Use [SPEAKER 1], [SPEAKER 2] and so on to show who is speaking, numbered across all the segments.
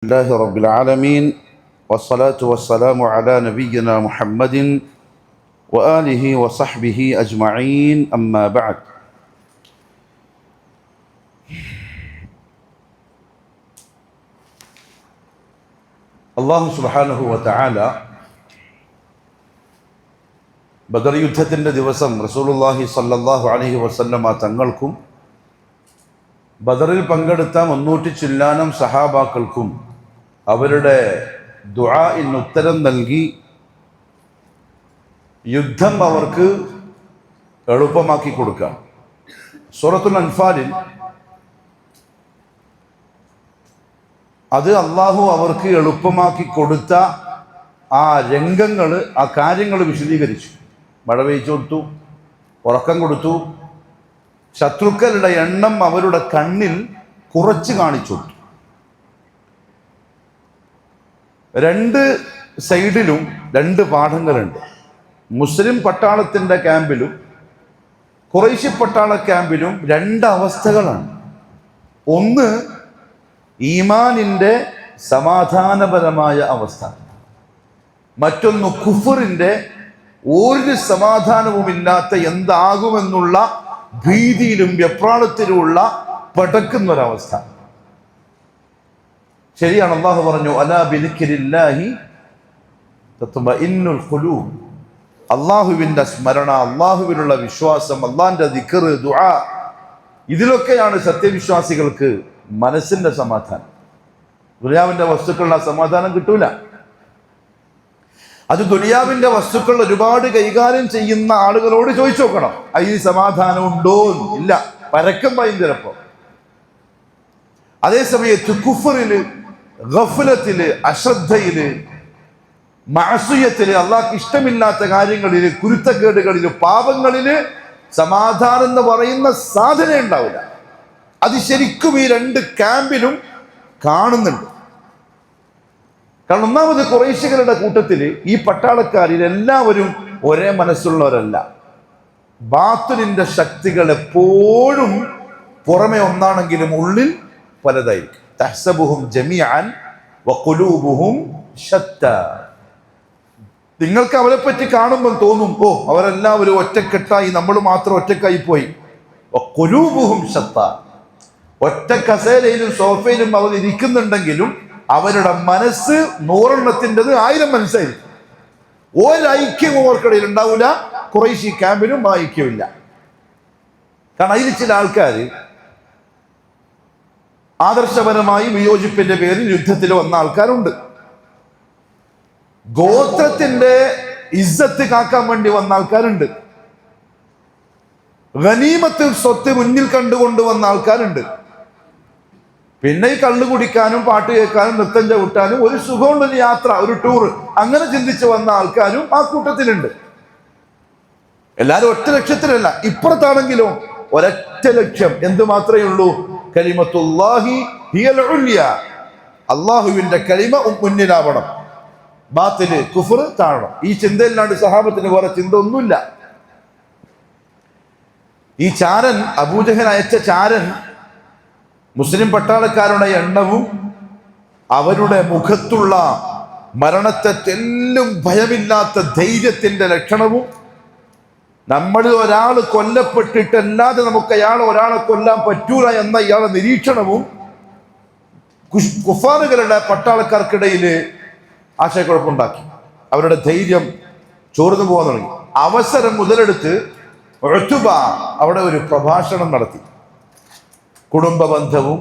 [SPEAKER 1] الله رب العالمين والصلاة والسلام على نبينا محمد وآله وصحبه أجمعين أما بعد الله سبحانه وتعالى ബദർ യുദ്ധത്തിൻ്റെ ദിവസം റസൂലുള്ളാഹി സ്വല്ലല്ലാഹു അലൈഹി വസല്ലമ തങ്ങൾക്കും ബദറിൽ പങ്കെടുത്ത 300 ചില്ലാനം സഹാബാക്കൾക്കും അവരുടെ ദുആഇന് ഉത്തരം നൽകി യുദ്ധം അവർക്ക് എളുപ്പമാക്കി കൊടുക്കുക. സൂറത്തുൽ അൻഫാലിൽ അത് അള്ളാഹു അവർക്ക് എളുപ്പമാക്കി കൊടുത്ത ആ രംഗങ്ങൾ, ആ കാര്യങ്ങൾ വിശദീകരിച്ചു. മഴ പെയ്ച്ചു കൊടുത്തു, ഉറക്കം കൊടുത്തു, ശത്രുക്കളുടെ എണ്ണം അവരുടെ കണ്ണിൽ കുറച്ച് കാണിച്ചു കൊടുത്തു. രണ്ട് സൈഡിലും രണ്ട് പാഠങ്ങളുണ്ട്. മുസ്ലിം പട്ടാളത്തിൻ്റെ ക്യാമ്പിലും ഖുറൈശി പട്ടാള ക്യാമ്പിലും രണ്ട് അവസ്ഥകളാണ്. ഒന്ന് ഈമാനിൻ്റെ സമാധാനപരമായ അവസ്ഥ, മറ്റൊന്ന് കുഫറിൻ്റെ ഒരു സമാധാനവുമില്ലാത്ത എന്താകുമെന്നുള്ള ഭീതിയിലും വെപ്രാളത്തിലുമുള്ള പടക്കുന്നൊരവസ്ഥ. ശരിയാണ്, അള്ളാഹു പറഞ്ഞു അലാ ബിദിക്രില്ലാഹി തത്മഇന്നുൽ ഖുലൂബ്. അള്ളാഹുവിൻ്റെ സ്മരണ, അള്ളാഹുവിലുള്ള വിശ്വാസം, അള്ളാഹിൻ്റെ ദിക്ർ, ദുആ, ഇതിലൊക്കെയാണ് സത്യവിശ്വാസികൾക്ക് മനസ്സിൻ്റെ സമാധാനം. ദുനിയാവിൻ്റെ വസ്തുക്കളുടെ സമാധാനം കിട്ടൂല. അത് ദുനിയാവിൻ്റെ വസ്തുക്കൾ ഒരുപാട് കൈകാര്യം ചെയ്യുന്ന ആളുകളോട് ചോദിച്ചു നോക്കണം, അതിന് സമാധാനം ഉണ്ടോ? ഇല്ല, പരക്കം പായും ചിലപ്പോൾ. അതേസമയത്ത് കുഫറില്, ഗഫലത്തില്, അശ്രദ്ധയില്, മഅസിയത്തില്, അള്ളാഹ്ക്ക് ഇഷ്ടമില്ലാത്ത കാര്യങ്ങളില്, കുരുത്തക്കേടുകളില്, പാപങ്ങളില് സമാധാനം എന്ന് പറയുന്ന സാധനം ഉണ്ടാവില്ല. അത് ശരിക്കും ഈ രണ്ട് ക്യാമ്പിലും കാണുന്നുണ്ട്. കാരണം ഒന്നാമത് ഖുറൈശികളുടെ കൂട്ടത്തിൽ ഈ പട്ടാളക്കാരിൽ എല്ലാവരും ഒരേ മനസ്സുള്ളവരല്ല. ബാത്തിലിന്റെ ശക്തികൾ എപ്പോഴും പുറമെ ഒന്നാണെങ്കിലും ഉള്ളിൽ പലതായിരിക്കും. തഹ്സബുഹും ജമീഅൻ വഖുലൂബുഹും ശത്താ. നിങ്ങൾക്ക് അവരെ പറ്റി കാണുമ്പോൾ തോന്നും, ഓ അവരെല്ലാവരും ഒറ്റക്കെട്ടായി, നമ്മൾ മാത്രം ഒറ്റക്കായി പോയി. വഖുലൂബുഹും ശത്താ. ഒറ്റ കസേരയിലും സോഫയിലും അവർ ഇരിക്കുന്നുണ്ടെങ്കിലും അവരുടെ മനസ്സ് 100 1000 മനസ്സായിരിക്കും. ഒരൈക്യം അവർക്കിടയിൽ ഉണ്ടാവില്ല. ഖുറൈശി ക്യാമ്പിനും ആ ഐക്യമില്ല. കാരണം അതിൽ ചില ആൾക്കാർ ആദർശപരമായി വിയോജിപ്പിന്റെ പേരിൽ യുദ്ധത്തിൽ വന്ന ആൾക്കാരുണ്ട്. ഗോത്രത്തിന്റെ ഇസ്സത്ത് കാക്കാൻ വേണ്ടി വന്ന ആൾക്കാരുണ്ട്. ഗനീമത്ത് സ്വത്ത് മുന്നിൽ കണ്ടുകൊണ്ട് വന്ന ആൾക്കാരുണ്ട്. പിന്നെ ഈ കള്ളു കുടിക്കാനും പാട്ട് കേൾക്കാനും നൃത്തം ചവിട്ടാനും ഒരു സുഖമുള്ളൊരു യാത്ര, ഒരു ടൂർ, അങ്ങനെ ചിന്തിച്ച് വന്ന ആൾക്കാരും ആ കൂട്ടത്തിലുണ്ട്. എല്ലാവരും ഒറ്റ ലക്ഷ്യത്തിലല്ല. ഇപ്പുറത്താണെങ്കിലോ ഒരൊറ്റ ലക്ഷ്യം, എന്ത് മാത്രമേ ഉള്ളൂ? കലിമത്തുല്ലാഹി ഹിയൽ ഉല്യ. അള്ളാഹുവിന്റെ കലിമ മുന്നിലാവണം, ബാത്തില് കുഫർ താഴണം. ഈ ചിന്തയിലാണ്ട് സഹാബത്തിന് വേറെ ചിന്ത ഒന്നുമില്ല. ഈ ചാരൻ, അബൂജഹൽ അയച്ച ചാരൻ, മുസ്ലിം പട്ടാളക്കാരുടെ എണ്ണവും അവരുടെ മുഖത്തുള്ള മരണത്തെ തെല്ലും ഭയമില്ലാത്ത ധൈര്യത്തിന്റെ ലക്ഷണവും, നമ്മൾ ഒരാൾ കൊല്ലപ്പെട്ടിട്ടല്ലാതെ നമുക്ക് ഒരാളെ കൊല്ലാൻ പറ്റൂല എന്ന ഇയാളുടെ നിരീക്ഷണവും കുഫാറുകളുടെ പട്ടാളക്കാർക്കിടയിൽ ആശയക്കുഴപ്പമുണ്ടാക്കി. അവരുടെ ധൈര്യം ചോർന്നു പോകാൻ തുടങ്ങി. അവസരം മുതലെടുത്ത് ഉത്ബ അവിടെ ഒരു പ്രഭാഷണം നടത്തി. കുടുംബ ബന്ധവും,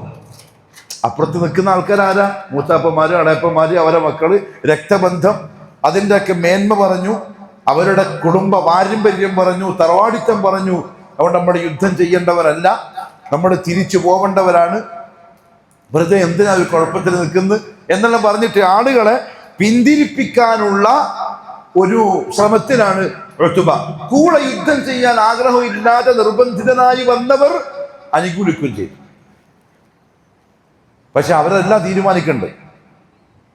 [SPEAKER 1] അപ്പുറത്ത് നിൽക്കുന്ന ആൾക്കാരാരാ? മൂത്താപ്പന്മാര്, അടയപ്പന്മാര്, അവരെ മക്കള്, രക്തബന്ധം, അതിൻ്റെയൊക്കെ മേന്മ പറഞ്ഞു. അവരുടെ കുടുംബ പാരമ്പര്യം പറഞ്ഞു, തറവാടിത്തം പറഞ്ഞു. അതുകൊണ്ട് നമ്മൾ യുദ്ധം ചെയ്യേണ്ടവരല്ല, നമ്മൾ തിരിച്ചു പോകേണ്ടവരാണ്, വെറുതെ എന്തിനാ ഒരു കുഴപ്പത്തിൽ നിൽക്കുന്നത് എന്നെല്ലാം പറഞ്ഞിട്ട് ആളുകളെ പിന്തിരിപ്പിക്കാനുള്ള ഒരു ശ്രമത്തിലാണ് ഉത്ബ. കൂടെ യുദ്ധം ചെയ്യാൻ ആഗ്രഹമില്ലാതെ നിർബന്ധിതനായി വന്നവർ അനുകൂലിക്കുകയും ചെയ്തു. പക്ഷെ അവരെല്ലാം തീരുമാനിക്കണ്ടേ,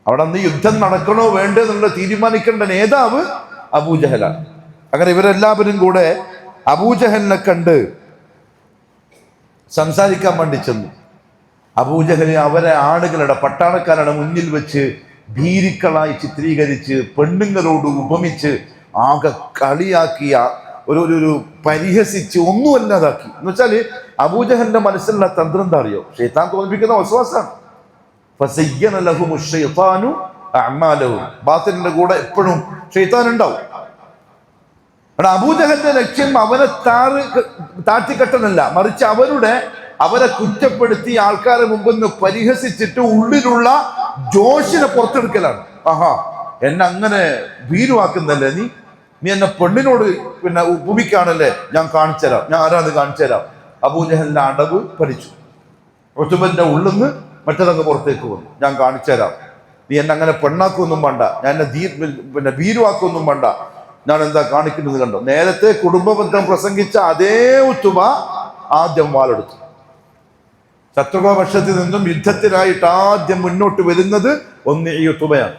[SPEAKER 1] അവിടെ അന്ന് യുദ്ധം നടക്കണോ വേണ്ടോ എന്നുള്ള തീരുമാനിക്കേണ്ട നേതാവ് അബൂജഹലാണ്. അങ്ങനെ ഇവരെല്ലാവരും കൂടെ അബൂജഹലിനെ കണ്ട് സംസാരിക്കാൻ വേണ്ടി ചെന്നു. അബൂജഹൽ അവരെ ആളുകളുടെ പട്ടാളക്കാരുടെ മുന്നിൽ വെച്ച് ഭീരുക്കളായി ചിത്രീകരിച്ച് പെണ്ണുങ്ങളോട് ഉപമിച്ച് ആകെ കളിയാക്കിയ ഒരു പരിഹസിച്ച് ഒന്നുമല്ലാതാക്കി. എന്ന് വെച്ചാല് അബൂജഹലിന്റെ മനസ്സിലുള്ള തന്ത്രം എന്താ അറിയോ? ശൈത്താൻ തോന്നിപ്പിക്കുന്ന വസ്വാസാണ്. ബാത്തിലിന്റെ കൂടെ എപ്പോഴും ശൈത്താൻ ഉണ്ടാവും. അബൂജഹലിന്റെ ലക്ഷ്യം അവനെ താഴ്ത്തിക്കെട്ടലല്ല, മറിച്ച് അവരെ കുറ്റപ്പെടുത്തി ആൾക്കാരെ മുമ്പൊന്ന് പരിഹസിച്ചിട്ട് ഉള്ളിലുള്ള ജോഷിനെ പുറത്തെടുക്കലാണ്. ആഹാ, എന്നെ അങ്ങനെ ഭീരുവാക്കുന്നല്ലേ നീ എന്നെ പെണ്ണിനോട് പിന്നെ ഉപമിക്കാണല്ലേ, ഞാൻ കാണിച്ചുതരാം, ഞാൻ ആരാന്ന് കാണിച്ചുതരാം. അബൂജഹലിന്റെ അടവ് പഠിച്ചു. ഉത്ബന്റെ ഉള്ളിൽ നിന്ന് മറ്റേതങ്ങ് പുറത്തേക്ക് വന്നു. ഞാൻ കാണിച്ചുതരാം, നീ എന്നെ അങ്ങനെ പെണ്ണാക്കൊന്നും വേണ്ട, ഞാൻ എന്നെ പിന്നെ ഭീരുവാക്കൊന്നും വേണ്ട, ഞാൻ എന്താ കാണിക്കുന്നത് കണ്ടോ. നേരത്തെ കുടുംബബന്ധം പ്രസംഗിച്ച അതേ ഉത്ബ ആദ്യം വാളെടുത്തു. ശത്രുപക്ഷത്തിൽ നിന്നും യുദ്ധത്തിനായിട്ട് ആദ്യം മുന്നോട്ട് വരുന്നത് ഒന്ന് ഈ ഉത്ബയാണ്.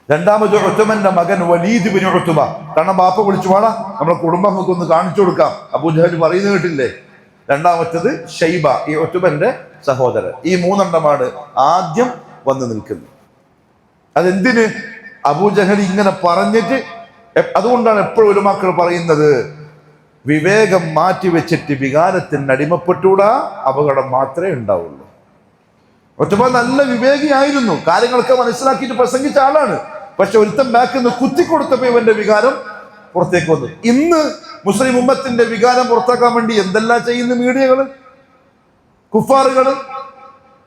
[SPEAKER 1] രണ്ടാമത് ഉത്ബന്റെ മകൻ വലീദ് ബിൻ ഉത്ബ. കാരണം ബാപ്പ വിളിച്ചു വേണ നമ്മളെ കുടുംബം നമുക്ക് ഒന്ന് കാണിച്ചു കൊടുക്കാം, അബൂജഹൽ പറയുന്നത് കേട്ടില്ലേ. രണ്ടാമത്തത് ഷൈബ, ഈ ഉത്ബന്റെ സഹോദരൻ. ഈ മൂന്നെണ്ണമാണ് ആദ്യം വന്ന് നിൽക്കുന്നത്. അതെന്തിന്? അബൂജഹൽ ഇങ്ങനെ പറഞ്ഞിട്ട്. അതുകൊണ്ടാണ് എപ്പോഴും ഉലമാക്കൾ പറയുന്നത്, വിവേകം മാറ്റിവെച്ചിട്ട് വികാരത്തിന് അടിമപ്പെട്ടുകൂടാ, അപകടം മാത്രമേ ഉണ്ടാവുള്ളൂ. ഉത്ബ നല്ല വിവേകിയായിരുന്നു, കാര്യങ്ങളൊക്കെ മനസ്സിലാക്കിയിട്ട് പ്രസംഗിച്ച ആളാണ്. പക്ഷെ ഒരുത്തൻ ബാക്കിൽ നിന്ന് കുത്തിക്കൊടുത്തപ്പോ ഇവന്റെ വികാരം പുറത്തേക്ക് വന്നു. ഇന്ന് മുസ്ലിം ഉമ്മത്തിന്റെ വികാരം പുറത്താക്കാൻ വേണ്ടി എന്തെല്ലാം ചെയ്യുന്ന മീഡിയകള്, കുഫാറുകള്,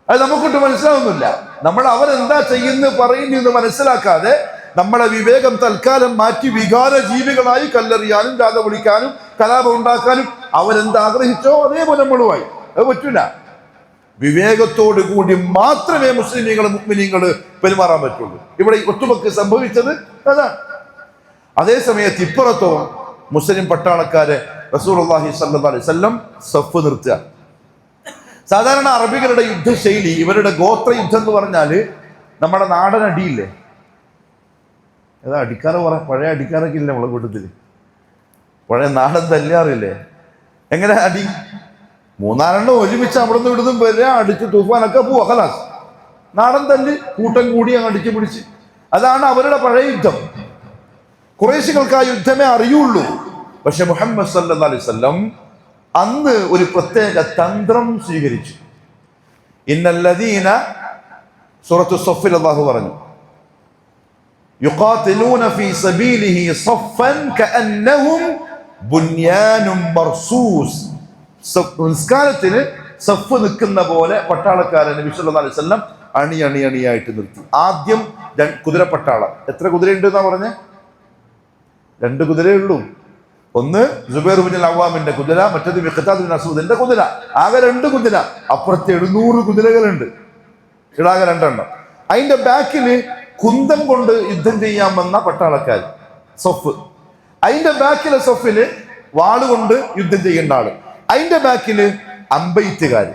[SPEAKER 1] അത് നമുക്കൊട്ട് മനസ്സിലാവുന്നില്ല. നമ്മൾ അവരെന്താ ചെയ്യുന്നു പറയുന്നു മനസ്സിലാക്കാതെ നമ്മളെ വിവേകം തൽക്കാലം മാറ്റി വികാര ജീവികളായി കല്ലെറിയാനും രാധ വിളിക്കാനും കലാപം ഉണ്ടാക്കാനും അവരെന്താഗ്രഹിച്ചോ അതേപോലെ നമ്മളുമായി. അത് പറ്റൂല. വിവേകത്തോടു കൂടി മാത്രമേ മുസ്ലിമീങ്ങൾ മുഅ്മിനീങ്ങൾ പെരുമാറാൻ പറ്റുള്ളൂ. ഇവിടെ ഉത്ബക്ക് സംഭവിച്ചത് അതാണ്. അതേ സമയത്ത് ഇപ്പുറത്തോ മുസ്ലിം പട്ടാളക്കാരെ റസൂലുള്ളാഹി സ്വല്ലല്ലാഹു അലൈഹി വസല്ലം സഫ് നിർത്തുക. സാധാരണ അറബികളുടെ യുദ്ധശൈലി, ഇവരുടെ ഗോത്ര യുദ്ധം എന്ന് പറഞ്ഞാല് നമ്മുടെ നാടൻ അടിയില്ലേ, ഏതാ അടിക്കാറ് പഴയ അടിക്കാറൊക്കെ ഇല്ലേ നമ്മളെ കൂട്ടത്തില്, പഴയ നാടൻ തല്ലാറില്ലേ. എങ്ങനെ അടി? മൂന്നാലെണ്ണം ഒരുമിച്ച് അവിടുന്ന് ഇവിടുന്നും വരിക, അടിച്ച് തൂഫാനൊക്കെ പോവാ. ഖലാസ്, നാടൻ തല്ല്, കൂട്ടം കൂടി അങ്ങ് അടിച്ചു പിടിച്ച്. അതാണ് അവരുടെ പഴയ യുദ്ധം. ഖുറൈശികൾക്ക് ആ യുദ്ധമേ അറിയുള്ളൂ. പക്ഷെ മുഹമ്മദ് സല്ലല്ലാഹു അലൈഹി വസല്ലം അന്ന് ഒരു പ്രത്യേക തന്ത്രം സ്വീകരിച്ചു. ഇന്നല്ലദീന, സൂറത്തു സഫിൽ അല്ലാഹു പറഞ്ഞു, യുഖാതിലൂന ഫീ സബീലിഹി സഫൻ കഅന്നഹും ബുൻയാനും മർസൂസ്. നിസ്കാരത്തിന് സഫ് നിൽക്കുന്ന പോലെ പട്ടാളക്കാരൻ നബി സല്ലല്ലാഹു അലൈഹി വസല്ലം അണിയായിട്ട് നിർത്തി. ആദ്യം കുതിരപ്പട്ടാളം. എത്ര കുതിരയുണ്ട് എന്നാ പറഞ്ഞേ? 2 കുതിരയേ ഉള്ളൂ. ഒന്ന് സുബൈർ ബിൻ അവ്വാമിന്റെ കുതിര, മറ്റേത് മിഖ്താദ് ബിൻ അസ്വദിന്റെ കുതിര. ആകെ 2 കുതിര. അപ്പുറത്ത് 700 കുതിരകളുണ്ട്, ഇടാകെ 2 എണ്ണം. അതിന്റെ ബാക്കില് കുന്തം കൊണ്ട് യുദ്ധം ചെയ്യാൻ വന്ന പട്ടാളക്കാർ സഫ്. അതിന്റെ ബാക്കിലെ സഫില് വാളുകൊണ്ട് യുദ്ധം ചെയ്യേണ്ട ആള്. അതിന്റെ ബാക്കില് അമ്പെയ്ത്തുകാർ.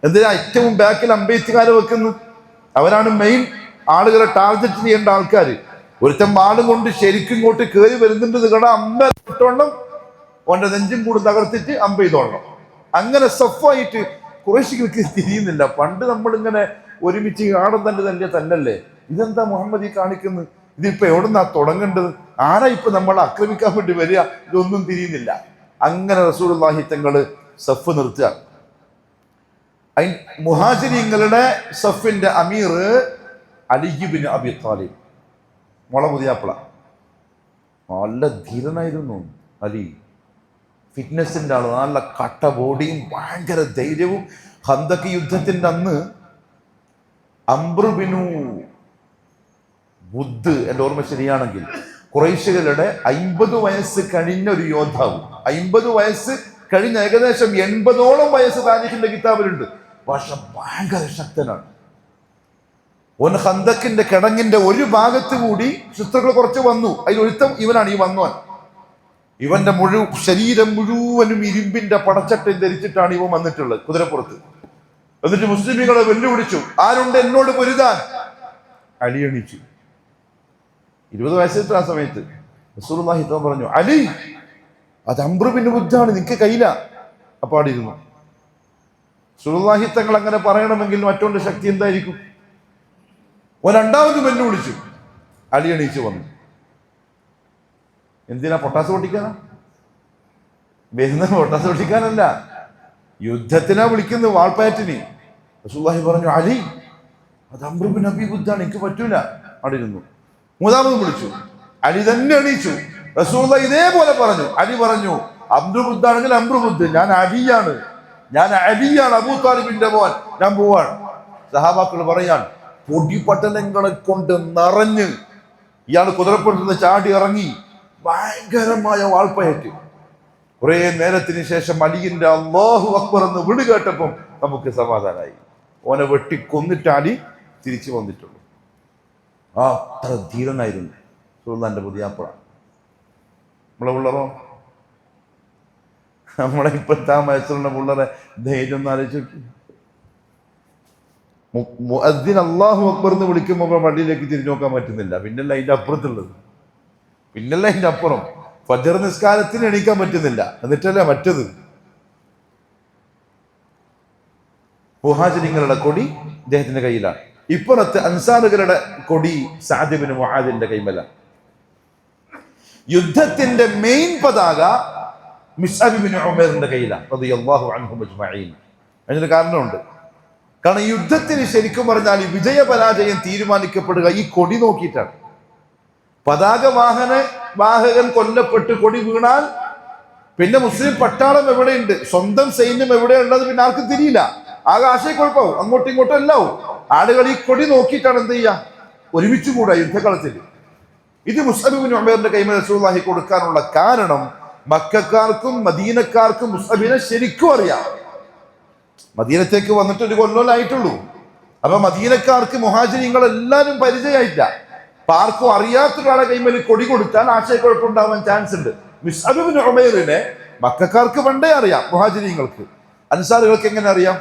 [SPEAKER 1] എന്തിനാ ഏറ്റവും ബാക്കിൽ അമ്പെയ്ത്തുകാരെ വെക്കുന്നത്? അവരാണ് മെയിൻ ആളുകളെ ടാർഗറ്റ് ചെയ്യേണ്ട ആൾക്കാർ. ഒരുത്തൻ വാളും കൊണ്ട് ശരിക്കും ഇങ്ങോട്ട് കയറി വരുന്നുണ്ട്, നിങ്ങളുടെ അമ്പെട്ടോണം ഓന്റെ നെഞ്ചും കൂടി തകർത്തിട്ട് അമ്പെയ്തോണം. അങ്ങനെ സഫായിട്ട് ഖുറൈശികൾക്ക് തിരിയുന്നില്ല. പണ്ട് നമ്മളിങ്ങനെ ഒരുമിച്ച് ആടം തന്നല്ലേ, ഇതെന്താ മുഹമ്മദ് ഈ കാണിക്കുന്നത്? ഇതിപ്പോ എവിടുന്നാ തുടങ്ങേണ്ടത്? ആരാ ഇപ്പൊ നമ്മളെ ആക്രമിക്കാൻ വേണ്ടി വരിക? ഇതൊന്നും തിരിയുന്നില്ല. അങ്ങനെ റസൂലുള്ളാഹി തങ്ങള് സഫ് നിർത്തുക. മുഹാജിരീങ്ങളുടെ സഫിന്റെ അമീർ അലി ഇബ്നു അബി താലിബ്, മോളെ പുതിയാപ്പിള. നല്ല ധീരനായിരുന്നു അലി, ഫിറ്റ്നസിന്റെ ആള്, നല്ല കട്ട ബോഡിയും ഭയങ്കര ധൈര്യവും. ഖന്തക്ക് യുദ്ധത്തിന്റെ അന്ന് അംബ്രുബിനു ബുദ്ധ്, എൻ്റെ ഓർമ്മ ശരിയാണെങ്കിൽ, ഖുറൈശികളുടെ 50 വയസ്സ് കഴിഞ്ഞ ഒരു യോദ്ധാവ്. 50 വയസ്സ് കഴിഞ്ഞ ഏകദേശം 80ഓളം വയസ്സ് താരീഖിന്റെ കിതാബിലുണ്ട്. പക്ഷെ ഭയങ്കര ശക്തനാണ്. ഓൻ ഖന്തക്കിന്റെ കിടങ്ങിന്റെ ഒരു ഭാഗത്ത് കൂടി ശത്രുക്കൾ കുറച്ച് വന്നു. അതിലൊരുത്തം ഇവനാണ്, ഈ വന്നവൻ. ഇവന്റെ ശരീരം മുഴുവനും ഇരുമ്പിന്റെ പടച്ചട്ടം ധരിച്ചിട്ടാണ് ഇവൻ വന്നിട്ടുള്ളത് കുതിരപ്പുറത്ത്. എന്നിട്ട് മുസ്ലിമുകളെ വെല്ലുവിളിച്ചു, ആരുണ്ട് എന്നോട് പൊരുതാൻ? അലി എണീച്ചു. 20 വയസ്സിട്ട് ആ സമയത്ത് റസൂലുള്ളാഹി പറഞ്ഞു, അലി, അത് അംബ്രു ബിൻ ബുദ്ധാണ്, നിനക്ക് കയ്യില. അപ്പൊ അവിടെ ഇരുന്നു. റസൂലുള്ളാഹി തങ്ങൾ അങ്ങനെ പറയണമെങ്കിൽ മറ്റൊന്റെ ശക്തി എന്തായിരിക്കും? രണ്ടാമത് വെല്ലു വിളിച്ചു. അലി എണീച്ചു വന്നു. എന്തിനാ? പൊട്ടാസ് പൊട്ടിക്കാനാ? വരുന്ന പൊട്ടാസ് പൊട്ടിക്കാനല്ല, യുദ്ധത്തിനാ വിളിക്കുന്നത്, വാൾപ്പയറ്റിന്. റസൂലുള്ളാഹി പറഞ്ഞു, അലി അത് അംർ ഇബ്നു അബീ ബുദ്ദാണ്, എനിക്ക് പറ്റൂല. അവിടെ ഇരുന്നു. മൂന്നാമത് വിളിച്ചു. അലി തന്നെ എണീച്ചു. റസൂലുള്ളാഹി ഇതേപോലെ പറഞ്ഞു. അലി പറഞ്ഞു, അംർ ബുദ്ദാണെങ്കിൽ അംർ ബുദ്, ഞാൻ അലിയാണ്, അബൂ താലിബിന്റെ മോൻ, ഞാൻ പോവാണ്. സഹാബാക്കൾ പറയാൻ, പൊടിപട്ടലങ്ങളെ കൊണ്ട് നിറഞ്ഞ് ഇയാൾ കുതിരപ്പുറത്ത് ചാടി ഇറങ്ങി, ഭയങ്കരമായ വാൾപ്പയറ്റ്. കുറെ നേരത്തിന് ശേഷം അലിന്റെ അല്ലാഹു അക്ബർ എന്ന് വിളി കേട്ടപ്പം നമുക്ക് സമാധാനമായി. ഓനെ വെട്ടിക്കൊന്നിട്ട് അലി തിരിച്ചു വന്നിട്ടുള്ളൂ. അത്ര ധീരനായിരുന്നു റസൂലുള്ളാഹിന്റെ പുതിയാപ്പള. നമ്മളെ പിള്ളറോ, നമ്മളെ ഇപ്പോഴത്തെ വയസ്സുള്ള പിള്ളറെ ധൈര്യം ഒന്ന് ആലോചിച്ച് നോക്കി. മുഅദ്ദിൻ അല്ലാഹു അക്ബർ എന്ന് വിളിക്കുമ്പോൾ പള്ളിയിലേക്ക് തിരിഞ്ഞു നോക്കാൻ പറ്റുന്നില്ല. പിന്നല്ല അതിന്റെ അപ്പുറത്തുള്ളത്, പിന്നല്ല അതിന്റെ അപ്പുറം. ഫജ്ർ നിസ്കാരത്തിന് എണീക്കാൻ പറ്റുന്നില്ല, എന്നിട്ടല്ലേ മറ്റത്. മുഹാജിറുകളുടെ കൊടി ഇദ്ദേഹത്തിന്റെ കയ്യിലാണ്. ഇപ്പുറത്ത് അൻസാറുകളുടെ കൊടി സഅദ് ഇബ്നു മുആദിന്റെ കൈമലാണ്. യുദ്ധത്തിന്റെ മെയിൻ പതാക മിസ്അബ് ഇബ്നു ഉമൈറിന്റെ കയ്യിലാണ് റളിയല്ലാഹു അൻഹും അജ്മഈൻ. അതിന് കാരണമുണ്ട്. കാരണം യുദ്ധത്തിന് ശരിക്കും പറഞ്ഞാൽ ഈ വിജയപരാജയം തീരുമാനിക്കപ്പെടുക ഈ കൊടി നോക്കിയിട്ടാണ്. പതാക വാഹകൻ കൊല്ലപ്പെട്ട് കൊടി വീണാൽ പിന്നെ മുസ്ലിം പട്ടാളം എവിടെയുണ്ട്, സ്വന്തം സൈന്യം എവിടെയുള്ളത് പിന്നെ ആർക്കും തിരിയില്ല. ആകെ ആശയക്കുഴപ്പവും അങ്ങോട്ടും ഇങ്ങോട്ടും എല്ലാവും. ആളുകൾ ഈ കൊടി നോക്കിയിട്ടാണ് എന്ത് ചെയ്യുക, ഒരുമിച്ച് കൂടാ യുദ്ധകളത്തിൽ. ഇത് മുസ്അബ് ഇബ്നു ഉമൈറിന്റെ കൈമൽ റസൂലുള്ളാഹി കൊടുക്കാനുള്ള കാരണം മക്കക്കാർക്കും മദീനക്കാർക്കും മുസ്അബിനെ ശരിക്കും അറിയാം. മദീനത്തേക്ക് വന്നിട്ട് ഒരു കൊല്ലമായിട്ടുള്ളൂ. അപ്പൊ മദീനക്കാർക്ക് മുഹാജിരിങ്ങൾ എല്ലാവരും പരിചയമായില്ല. അപ്പൊ ആർക്കും അറിയാത്തൊരാളെ കൈമേൽ കൊടി കൊടുത്താൽ ആശയക്കുഴപ്പമുണ്ടാവാൻ ചാൻസ് ഉണ്ട്. മുസ്അബ് ഇബ്നു ഉമൈറിനെ മക്കക്കാർക്ക് പണ്ടേ അറിയാം, മുഹാജിരിങ്ങൾക്ക്. അൻസാറുകൾക്ക് എങ്ങനെ അറിയാം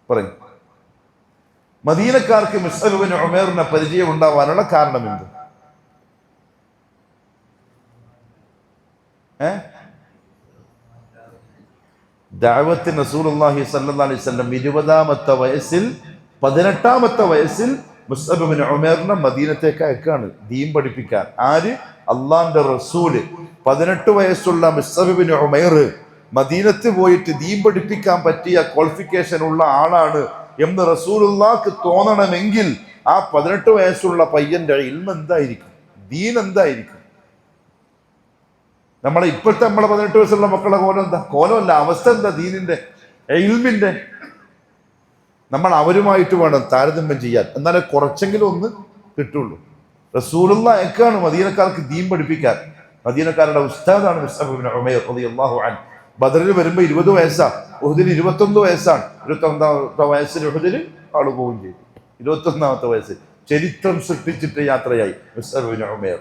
[SPEAKER 1] പറയും? മദീനക്കാർക്ക് മുസ്അബ് ഇബ്നു ഉമൈറിനെ പരിചയം ഉണ്ടാവാനുള്ള കാരണം എന്ത്? ദഅവത്തിന് റസൂലുള്ളാഹി സ്വല്ലല്ലാഹു അലൈഹി വസല്ലം 20-ാമത്തെ വയസ്സിൽ 18-ാമത്തെ വയസ്സിൽ മുസ്അബ് ഇബ്നു ഉമൈറിനെ മദീനത്തേക്ക് അയക്കാണ് ദീൻ പഠിപ്പിക്കാൻ. ആര്? അള്ളാന്റെ റസൂല്. 18 വയസ്സുള്ള മുസ്അബ് ഇബ്നു ഉമൈർ മദീനത്ത് പോയിട്ട് ദീൻ പഠിപ്പിക്കാൻ പറ്റിയ ക്വാളിഫിക്കേഷൻ ഉള്ള ആളാണ് എന്ന് റസൂലുള്ളാഹിക്ക് തോന്നണമെങ്കിൽ ആ 18 വയസ്സുള്ള പയ്യന്റെ ഇൽമ എന്തായിരിക്കും, ദീൻ എന്തായിരിക്കും? നമ്മളെ 18 വയസ്സുള്ള മക്കളുടെ കോലം എന്താ? കോലമല്ല, അവസ്ഥ എന്താ? ദീനിന്റെ ഇൽമിന്റെ. നമ്മൾ അവരുമായിട്ട് വേണം താരതമ്യം ചെയ്യാൻ, എന്നാലേ കുറച്ചെങ്കിലും ഒന്ന് കിട്ടുള്ളൂ. റസൂലുള്ളാഹി അയക്കാണ് മദീനക്കാർക്ക് ദീൻ പഠിപ്പിക്കാൻ. മദീനക്കാരുടെ ഉസ്താദാണ് മുസ്അബ് ഇബ്നു ഉമൈർ റളിയല്ലാഹു അൻഹു. ബദറിൽ വരുമ്പോ 20 വയസ്സാണ്, ഉഹദിൽ 21 വയസ്സാണ്. 21-ാമത്തെ വയസ്സിൽ ഉഹദിൽ ആള് പോവുകയും ചെയ്തു. 21-ാമത്തെ വയസ്സിൽ ചരിത്രം സൃഷ്ടിച്ചിട്ട് യാത്രയായി മുസ്അബ് ഇബ്നു ഉമൈർ.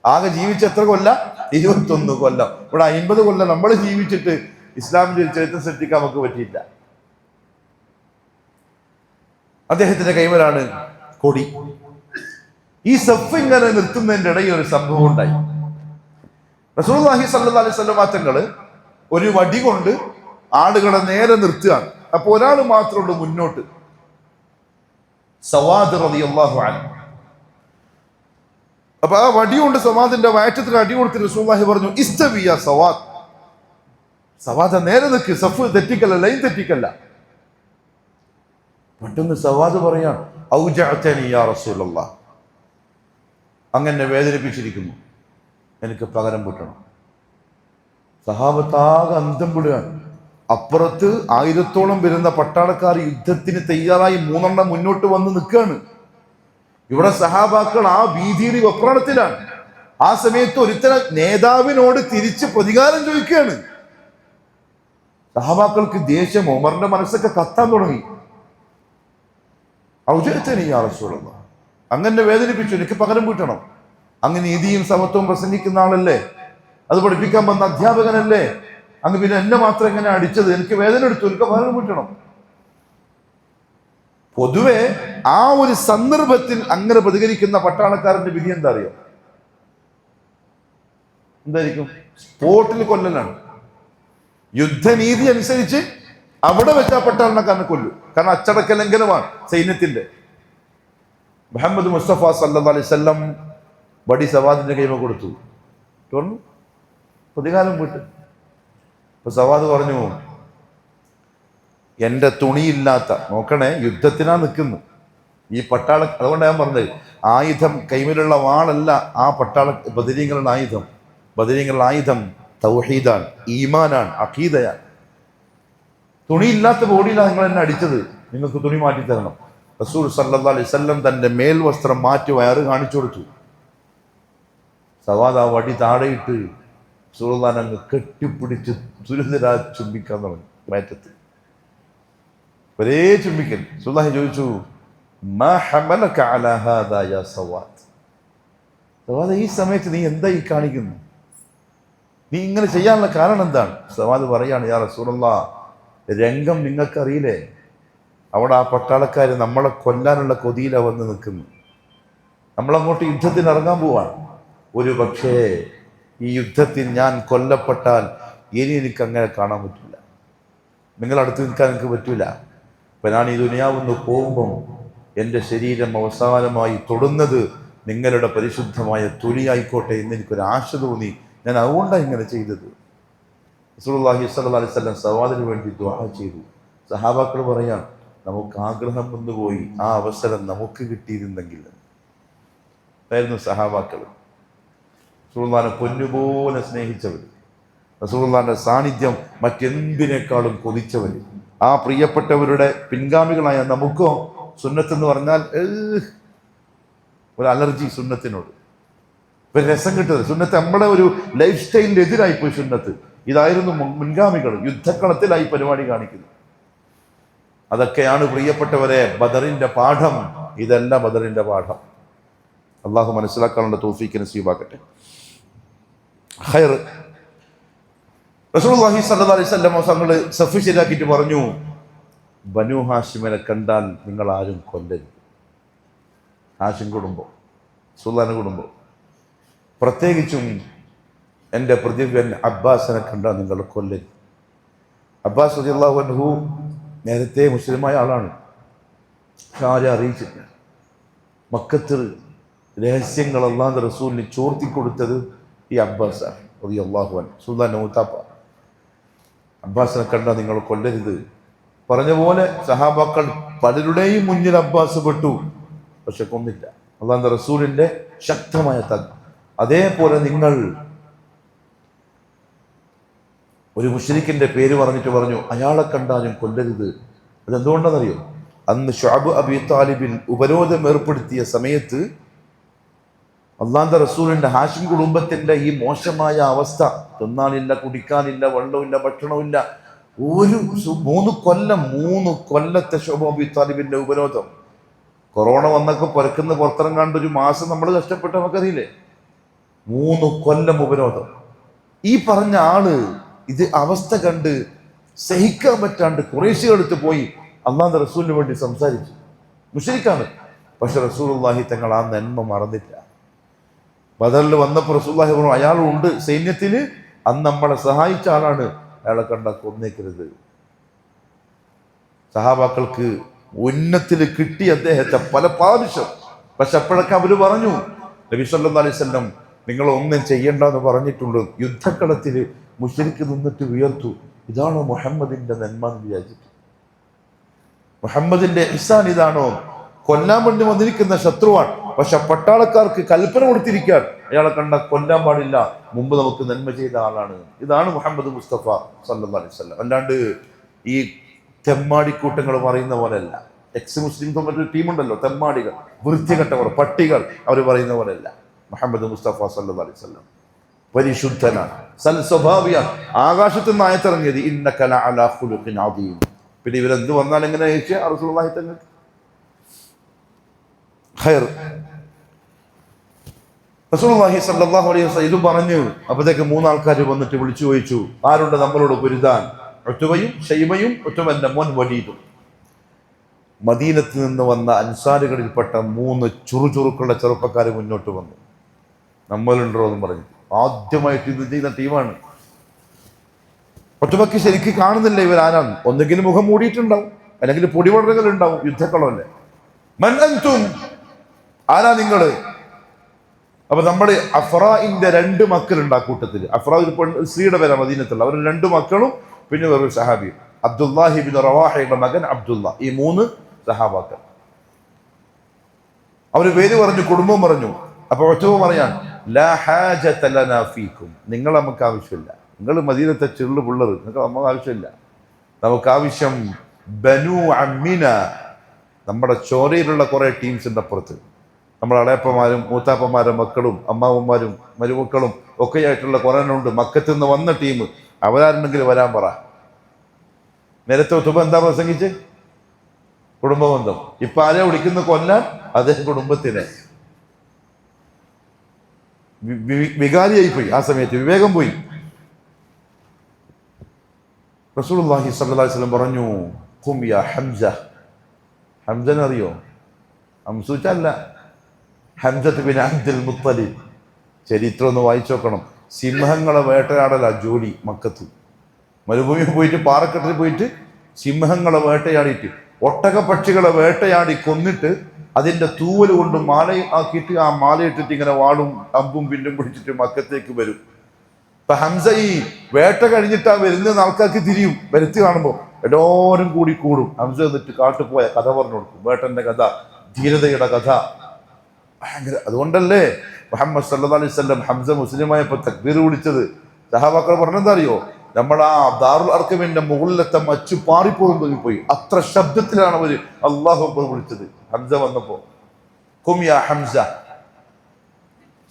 [SPEAKER 1] ആകെ ജീവിച്ച എത്ര കൊല്ലം? 21 കൊല്ലം. ഇവിടെ 50 കൊല്ലം നമ്മൾ ജീവിച്ചിട്ട് ഇസ്ലാമിന്റെ ചരിത്രം സൃഷ്ടിക്കാൻ നമുക്ക് പറ്റിയില്ല. അദ്ദേഹത്തിന്റെ കൈമലാണ് കൊടി. ഈ സഫ് ഇങ്ങനെ നിർത്തുന്നതിന്റെ ഇടയിൽ ഒരു സംഭവം ഉണ്ടായി. റസൂലുള്ളാഹി സ്വല്ലല്ലാഹു അലൈഹി വസല്ലം തങ്ങള് ഒരു വടി കൊണ്ട് ആളുകളെ നേരെ നിർത്തുകയാണ്. അപ്പൊ ഒരാൾ മാത്രമുണ്ട് മുന്നോട്ട്, സവാദ് റളിയല്ലാഹു അൻഹു. അപ്പൊ ആ വടി കൊണ്ട് സവാദിന്റെ വയറ്റത്തിന് അടി കൊടുത്തിട്ട് റസൂലുള്ളാഹി പറഞ്ഞു, ഇസ്തവി യാ സവാദ്, സവാദ നേരെ നിൽക്ക്, സഫ് തെറ്റിക്കല്ല, ലൈൻ തെറ്റിക്കല്ല. പെട്ടെന്ന് സവാദ് പറയാൻ, ഔജഅതനി യാ റസൂലല്ലാഹ്, അങ്ങനെ വേദനിപ്പിച്ചിരിക്കുന്നു, എനിക്ക് പകരം വീട്ടണം. സഹാബത്താകെ അന്തം വിടുകയാണ്. അപ്പുറത്ത് 1000-ഓളം വരുന്ന പട്ടാളക്കാർ യുദ്ധത്തിന് തയ്യാറായി 3 മുന്നോട്ട് വന്ന് നിൽക്കുകയാണ്. ഇവിടെ സഹാബാക്കൾ ആ ഭീതിയുടെ വെപ്രാളത്തിലാണ്. ആ സമയത്ത് ഒരുത്തര നേതാവിനോട് തിരിച്ച് പ്രതികാരം ചോദിക്കുകയാണ്. സഹാബാക്കൾക്ക് ദേഷ്യം, ഉമറിന്റെ മനസ്സൊക്കെ കത്താൻ തുടങ്ങി. ഔജഅതനി യാ റസൂലല്ലാഹ്, അങ്ങനെ വേദനിപ്പിച്ചു, എനിക്ക് പകരം വീട്ടണം. അങ്ങ് നീതിയും സമത്വവും പ്രസംഗിക്കുന്ന ആളല്ലേ, അത് പഠിപ്പിക്കാൻ വന്ന അധ്യാപകനല്ലേ, അങ്ങ് പിന്നെ എന്നെ മാത്രം എങ്ങനെ അടിച്ചത്? എനിക്ക് വേദന എടുത്തു, എനിക്ക് പകരം വീട്ടണം. പൊതുവെ ആ ഒരു സന്ദർഭത്തിൽ അങ്ങനെ പ്രതികരിക്കുന്ന പട്ടാളക്കാരന്റെ വിധി എന്താ അറിയോ? എന്തായിരിക്കും? സ്പോട്ടിൽ കൊല്ലലാണ്. യുദ്ധനീതി അനുസരിച്ച് അവിടെ വെച്ച് ആ പട്ടാളിനെ കാരണം കൊല്ലും. കാരണം അച്ചടക്ക ലംഘനമാണ് സൈന്യത്തിന്റെ. മുഹമ്മദ് മുസ്തഫ സല്ലല്ലാഹു അലൈഹി വസല്ലം വടി സവാദിന്റെ കൈമ കൊടുത്തു. തുറന്നു പ്രതികാരം വിട്ട്. അപ്പൊ സവാദ് പറഞ്ഞു, എൻ്റെ തുണിയില്ലാത്ത, നോക്കണേ യുദ്ധത്തിനാ നിൽക്കുന്നു ഈ പട്ടാള. അതുകൊണ്ട് ഞാൻ പറഞ്ഞത് ആയുധം കൈമിലുള്ള വാളല്ല ആ പട്ടാള ബദരീങ്ങളുടെ ആയുധം. ബദരീങ്ങളുടെ ആയുധം തൗഹീദാണ്, ഈമാനാണ്, അഖീദയാണ്. തുണിയില്ലാത്ത ബോഡിയിലാണ് നിങ്ങൾ എന്നെ അടിച്ചത്, നിങ്ങൾക്ക് തുണി മാറ്റി തരണം. റസൂൽ സല്ലല്ലാഹു അലൈഹി വസല്ലം തൻ്റെ മേൽവസ്ത്രം മാറ്റി വയറ് കാണിച്ചു കൊടുത്തു. സവാദ് ആ വടി താഴെയിട്ട് റസൂലുള്ളാഹിനെ അങ്ങ് കെട്ടിപ്പിടിച്ച് സുരതരാ ചുംബിക്കാൻ തുടങ്ങി. വയറ്റത്ത് ഒരേ ചുംബിക്കൽ. റസൂലുള്ളാഹി ചോദിച്ചു, മാ ഹമലക അലാ ഹാദാ യാ സവാദ്. സവാദ്, ഈ സമയത്ത് നീ എന്താ ഈ കാണിക്കുന്നു? നീ ഇങ്ങനെ ചെയ്യാനുള്ള കാരണം എന്താണ്? സവാദ് പറയാണ്, യാ റസൂലല്ലാഹ്, രംഗം നിങ്ങൾക്കറിയില്ലേ? അവിടെ ആ പട്ടാളക്കാർ നമ്മളെ കൊല്ലാനുള്ള കൊതിയിലാണ് വന്ന് നിൽക്കുന്നു. നമ്മളങ്ങോട്ട് യുദ്ധത്തിന് ഇറങ്ങാൻ പോവാണ്. ഒരു പക്ഷേ ഈ യുദ്ധത്തിൽ ഞാൻ കൊല്ലപ്പെട്ടാൽ ഇനി എനിക്ക് അങ്ങനെ കാണാൻ പറ്റില്ല, നിങ്ങളടുത്ത് നിൽക്കാൻ എനിക്ക് പറ്റില്ല. അപ്പം ഞാൻ ഈ ദുനിയാവുന്ന് പോകുമ്പം എൻ്റെ ശരീരം അവസാനമായി തൊടുന്നത് നിങ്ങളുടെ പരിശുദ്ധമായ തുണിയായിക്കോട്ടെ എന്ന് എനിക്കൊരു ആശ തോന്നി. ഞാൻ അതുകൊണ്ടാണ് ഇങ്ങനെ ചെയ്തത്. റസൂലുള്ളാഹി സ്വല്ലല്ലാഹു അലൈഹി വസല്ലം സവാദിന് വേണ്ടി ദുആ ചെയ്തു. സഹാബാക്കൾ പറയാം, നമുക്ക് ആഗ്രഹം വന്നുപോയി, ആ അവസരം നമുക്ക് കിട്ടിയിരുന്നെങ്കിൽ ആയിരുന്നു. സഹാബാക്കൾ റസൂലുള്ളാഹിനെ പൊന്നുപോലെ സ്നേഹിച്ചവർ, റസൂലുള്ളാഹിന്റെ സാന്നിധ്യം മറ്റെന്തിനേക്കാളും കൊതിച്ചവർ, ആ പ്രിയപ്പെട്ടവരുടെ പിൻഗാമികളായ നമുക്കോ സുന്നത്ത് എന്ന് പറഞ്ഞാൽ ഒരു അലർജി സുന്നത്തിനോട്. ഇപ്പം രസം കിട്ടുന്നത് സുന്നത്ത് നമ്മുടെ ഒരു ലൈഫ് സ്റ്റൈലിൻ്റെ എതിരായിപ്പോയി സുന്നത്ത്. ഇതായിരുന്നു മുൻഗാമികൾ യുദ്ധക്കളത്തിലായി പരിപാടി കാണിക്കുന്നത്. അതൊക്കെയാണ് പ്രിയപ്പെട്ടവരെ ബദറിന്റെ പാഠം. ഇതല്ല ബദറിന്റെ പാഠം. അള്ളാഹു മനസ്സിലാക്കാനുള്ള തൗഫീഖ് നസീബാക്കട്ടെ. ഖൈർ. റസൂലുള്ളാഹി സ്വല്ലല്ലാഹു അലൈഹി വസല്ലം തങ്ങൾ സഫ് ശരിയാക്കിയിട്ട് പറഞ്ഞു, ബനു ഹാഷിമിനെ കണ്ടാൽ നിങ്ങൾ ആരും കൊല്ലരുത്. ഹാഷിം കുടുംബം, സുൽത്താന കുടുംബം, പ്രത്യേകിച്ചും എൻ്റെ പ്രതിവ്യൻ അബ്ബാസിനെ കണ്ടാൽ നിങ്ങൾ കൊല്ലരുത്. അബ്ബാസ് റളിയല്ലാഹു അൻഹു നേരത്തെ മുസ്ലിമായ ആളാണ്, പക്ഷെ ആരും അറിയിച്ചില്ല. മക്കത്ത് രഹസ്യങ്ങൾ അല്ലാഹുവിന്റെ റസൂലിന് ചോർത്തി കൊടുത്തത് ഈ അബ്ബാസാണ് റളിയല്ലാഹു അൻഹു, സുൽത്താൻ മൂത്താപ്പ. അബ്ബാസിനെ കണ്ടാൽ നിങ്ങൾ കൊല്ലരുത് പറഞ്ഞ പോലെ സഹാബാക്കൾ പലരുടെയും മുന്നിൽ അബ്ബാസ് പെട്ടു, പക്ഷെ കൊന്നില്ല. അല്ലാഹുവിന്റെ റസൂലിന്റെ ശക്തമായ തഗ്. അതേപോലെ നിങ്ങൾ ഒരു മുശ്രിക്കിന്റെ പേര് പറഞ്ഞിട്ട് പറഞ്ഞു അയാളെ കണ്ടാലും കൊല്ലരുത്. അതെന്തുകൊണ്ടാണെന്നറിയോ? അന്ന് ശുഅബ് അബി താലിബിൻ ഉപരോധം ഏർപ്പെടുത്തിയ സമയത്ത് അള്ളാന്റെ റസൂലിന്റെ ഹാഷിം കുടുംബത്തിന്റെ ഈ മോശമായ അവസ്ഥ, തിന്നാനില്ല, കുടിക്കാനില്ല, വെള്ളമില്ല, ഭക്ഷണമില്ല, ഒരു 3 കൊല്ലത്തെ ശുഅബ് അബി താലിബിന്റെ ഉപരോധം. കൊറോണ വന്നൊക്കെ പുറത്തിറങ്ങാണ്ട് ഒരു മാസം നമ്മൾ കഷ്ടപ്പെട്ട് നമുക്കറിയില്ലേ. 3 കൊല്ലം ഉപരോധം. ഈ പറഞ്ഞ ആള് ഇത് അവസ്ഥ കണ്ട് സഹിക്കാൻ പറ്റാണ്ട് ഖുറൈശികളടുത്ത് പോയി അള്ളാഹുവിന്റെ റസൂലിന് വേണ്ടി സംസാരിച്ചു. മുശ്രിക്കാണ്, പക്ഷെ റസൂലുള്ളാഹി തങ്ങൾ ആ നന്മ മറന്നില്ല. ബദറിൽ വന്നപ്പോൾ റസൂലുള്ളാഹി പറഞ്ഞു അയാളുണ്ട് സൈന്യത്തിൽ, അന്ന് നമ്മളെ സഹായിച്ച ആളാണ്, അയാളെ കണ്ടാൽ കൊന്നേക്കരുത്. സഹാബാക്കൾക്ക് ഉന്നത്തിൽ കിട്ടി അദ്ദേഹത്തെ പല പ്രാവശ്യം. പക്ഷെ അപ്പോഴൊക്കെ അവര് പറഞ്ഞു നബി സല്ലല്ലാഹു അലൈഹി വസല്ലം നിങ്ങൾ ഒന്നും ചെയ്യണ്ടെന്ന് പറഞ്ഞിട്ടുള്ളൂ. യുദ്ധക്കളത്തിൽ മുശ്രിക്ക് നിന്നിട്ട് ഉയർത്തു. ഇതാണോ മുഹമ്മദിന്റെ നന്മ എന്ന് വിചാരിച്ചിട്ട്? മുഹമ്മദിന്റെ ഇഹ്സാൻ ഇതാണോ? കൊല്ലാൻ വേണ്ടി വന്നിരിക്കുന്ന ശത്രുവാണ്, പക്ഷെ പട്ടാളക്കാർക്ക് കൽപ്പന കൊടുത്തിരിക്കാൻ അയാളെ കണ്ട കൊല്ലാൻ പാടില്ല, മുമ്പ് നമുക്ക് നന്മ ചെയ്ത ആളാണ്. ഇതാണ് മുഹമ്മദ് മുസ്തഫ സല്ലല്ലാഹു അലൈഹി വസല്ലം. അല്ലാണ്ട് ഈ തെമ്മാടിക്കൂട്ടങ്ങൾ പറയുന്ന പോലെയല്ല. എക്സ് മുസ്ലിം മറ്റൊരു ടീമുണ്ടല്ലോ, തെമ്മാടികൾ, വൃത്തികെട്ടവർ, പട്ടികൾ, അവർ പറയുന്ന പോലെയല്ല. മുഹമ്മദ് മുസ്തഫ സല്ലല്ലാഹു അലൈഹി വസല്ലം പരിശുദ്ധനാണ്, സൽ സ്വഭാവിയാണ്. ആകാശത്ത് നിന്ന് ആയത്തിറങ്ങിയത് ഇന്നക ലഅലാ ഖുലുഖിൻ അദീം. പിന്നെ ഇവരെന്ത് വന്നാൽ എങ്ങനെ ചോദിച്ചാൽ റസൂലുള്ളാഹി തങ്ങൾ ഖൈർ. റസൂലുള്ളാഹി സ്വല്ലല്ലാഹു അലൈഹി വസല്ലം ഇത് പറഞ്ഞു. അപ്പോഴത്തേക്ക് 3 ആൾക്കാർ വന്നിട്ട് വിളിച്ചു ചോദിച്ചു, ആരുണ്ട് നമ്മളോട് പൊരുതാൻ? ഉത്ബയും ഷൈബയും ഉത്ബന്റെ മോൻ വലീദും. മദീനത്ത് നിന്ന് വന്ന അൻസാരികളിൽപ്പെട്ട 3 ചുറുചുറുക്കുള്ള ചെറുപ്പക്കാർ മുന്നോട്ട് വന്നു. നമ്മളുണ്ടോ എന്ന് പറഞ്ഞു. ആദ്യമായിട്ട് ഇത് ചെയ്യുന്ന ടീമാണ്. ഒറ്റമക്ക് ശരിക്കും കാണുന്നില്ല ഇവരാരാണ്. ഒന്നെങ്കിൽ മുഖം മൂടിയിട്ടുണ്ടാവും, അല്ലെങ്കിൽ പൊടിപടലുകൾ ഉണ്ടാവും. യുദ്ധക്കളമല്ലേ. മൻ അൻതും, ആരാ നിങ്ങള്? അപ്പൊ നമ്മള് അഫ്രാഇന്റെ 2 മക്കളുണ്ട് ആ കൂട്ടത്തിൽ. അഫ്രാ ഒരു സ്ത്രീയുടെ പേരാ മദീനത്തുള്ള. അവർ 2 മക്കളും പിന്നെ വേറൊരു സഹാബി അബ്ദുല്ലാഹിബിൻ റവാഹയുടെ മകൻ അബ്ദുല്ല. ഈ 3 സഹാബാക്കൾ. അവര് പേര് പറഞ്ഞു, കുടുംബം പറഞ്ഞു. അപ്പൊ ഒറ്റവും പറയാൻ ലാ ഹാജത ലനാ ഫീക്കും, നിങ്ങൾ നമുക്ക് ആവശ്യമില്ല. നിങ്ങൾ മദീനത്തെ ചെള്ളു പിള്ളറ്, നിങ്ങൾക്ക് നമുക്ക് ആവശ്യമില്ല. നമുക്ക് ആവശ്യം ബനു അമ്മിന, നമ്മുടെ ചോരയിലുള്ള കുറെ ടീംസിന്റെ അപ്പുറത്ത്, നമ്മുടെ അളയപ്പന്മാരും മൂത്താപ്പന്മാരും മക്കളും അമ്മാവന്മാരും മരുമക്കളും ഒക്കെയായിട്ടുള്ള കുറെ ഉണ്ട്. മക്കത്ത് നിന്ന് വന്ന ടീം, അവരാരുണ്ടെങ്കിൽ വരാൻ പറ. നേരത്തെ ഒത്തുമ്പോ എന്താ പ്രസംഗിച്ച്? കുടുംബബന്ധം. ഇപ്പൊ ആരെ വിളിക്കുന്ന കൊല്ലാൻ? അതേ കുടുംബത്തിനെ. വികാരിയായി പോയി ആ സമയത്ത്, വിവേകം പോയി. റസൂലുള്ളാഹി സ്വല്ലല്ലാഹി അലൈഹി വസല്ലം പറഞ്ഞു, ഖും യാ ഹംസ. ഹംസനെ അറിയോ? ഹംസൂച്ചല്ല, ഹംസത്ത് ബിൻ അബ്ദുൽ മുത്തലിബ്. ചരിത്രം ഒന്ന് വായിച്ചു നോക്കണം. സിംഹങ്ങളെ വേട്ടയാടല ജോലി മക്കത്ത്. മരുഭൂമിയിൽ പോയിട്ട് പാറക്കെട്ടിൽ പോയിട്ട് സിംഹങ്ങളെ വേട്ടയാടിയിട്ട്, ഒട്ടകപ്പക്ഷികളെ വേട്ടയാടി കൊന്നിട്ട് അതിന്റെ തൂവൽ കൊണ്ട് മാല ആക്കിയിട്ട് ആ മാലയിട്ടിട്ട് ഇങ്ങനെ വാളും അമ്പും പിന്നും പിടിച്ചിട്ട് മക്കത്തേക്ക് വരും. ഇപ്പൊ ഹംസ ഈ വേട്ട കഴിഞ്ഞിട്ടാ വരുന്ന ആൾക്കാർക്ക് തിരിയും. വരുത്തി കാണുമ്പോൾ എല്ലാവരും കൂടി കൂടും. ഹംസ എന്നിട്ട് കാട്ടുപോയ കഥ പറഞ്ഞു കൊടുക്കും. വേട്ടന്റെ കഥ, ധീരതയുടെ കഥ. ഭയങ്കര. അതുകൊണ്ടല്ലേ മുഹമ്മദ് സല്ലല്ലാഹു അലൈഹി വസല്ലം ഹംസ മുസ്ലിമായപ്പോ തക്ബീർ വിളിച്ചത്. സഹാബാക്കൾ പറഞ്ഞെന്താ അറിയോ? നമ്മൾ ആ ദാറുൽ അർക്കമിന്റെ മുകളിലത്തെ മച്ചു പാറിപ്പോകുമ്പോൾ പോയി. അത്ര ശബ്ദത്തിലാണ് അവര് അല്ലാഹു അക്ബർ വിളിച്ചത് ഹംസ വന്നപ്പോ. ഖും യാ ഹംസ.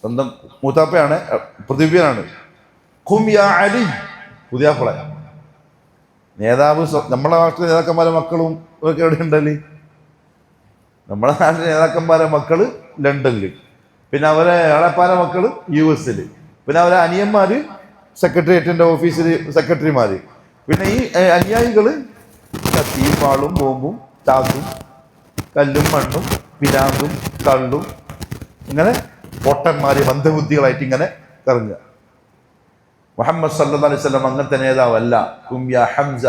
[SPEAKER 1] സ്വന്തം മൂത്താപ്പയാണ്, പൃഥ്വിയാണ്. ഖും യാ അലി. പുതിയാപ്പള നേതാവ്. നമ്മളെ നാട്ടിലെ നേതാക്കന്മാരെ മക്കളും ഒക്കെ എവിടെ ഉണ്ടല്ലേ? നമ്മളെ നാട്ടിലെ നേതാക്കന്മാരെ മക്കള് ലണ്ടനിൽ, പിന്നെ അവരെ ഏളപ്പാര മക്കള് US, പിന്നെ അവരെ അനിയന്മാര് സെക്രട്ടേറിയറ്റിന്റെ ഓഫീസിൽ സെക്രട്ടറിമാര്, പിന്നെ ഈ അനുയായികള് കത്തിയും വാളും ബോംബും ചാക്കും കല്ലും മണ്ണും പിരാന്തും കള്ളും ഇങ്ങനെ പൊട്ടന്മാര് മന്ദബുദ്ധികളായിട്ട് ഇങ്ങനെ കറങ്ങുക. മുഹമ്മദ് സല്ലല്ലാഹു അലൈഹി വസല്ലം അങ്ങനത്തെ നേതാവല്ല. ഖും യാ ഹംസ.